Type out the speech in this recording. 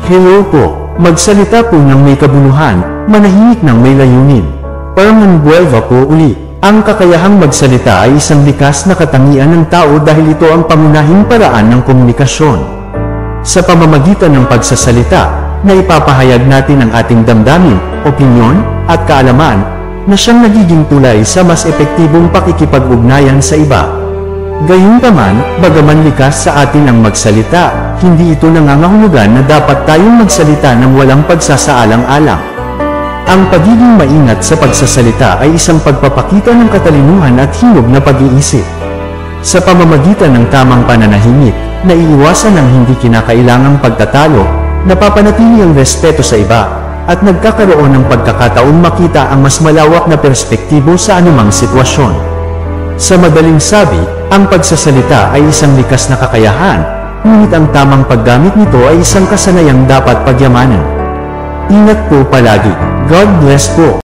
Hello po, magsalita po ng may kabuluhan, manahimik ng may layunin. Permanbuelva po uli. Ang kakayahang magsalita ay isang likas na katangian ng tao dahil ito ang pangunahing paraan ng komunikasyon. Sa pamamagitan ng pagsasalita, na ipapahayag natin ang ating damdamin, opinyon, at kaalaman, na siyang nagiging tulay sa mas epektibong pakikipag-ugnayan sa iba. Gayunpaman, bagaman likas sa atin ang magsalita, hindi ito nangangahulugan na dapat tayong magsalita ng walang pagsasaalang-alang. Ang pagiging maingat sa pagsasalita ay isang pagpapakita ng katalinuhan at hinog na pag-iisip. Sa pamamagitan ng tamang pananahimik, naiiwasan ang hindi kinakailangang pagtatalo, napapanatili ang respeto sa iba, at nagkakaroon ng pagkakataon makita ang mas malawak na perspektibo sa anumang sitwasyon. Sa madaling sabi, ang pagsasalita ay isang likas na kakayahan, ngunit ang tamang paggamit nito ay isang kasanayang dapat pagyamanan. Ingat po palagi. God bless po.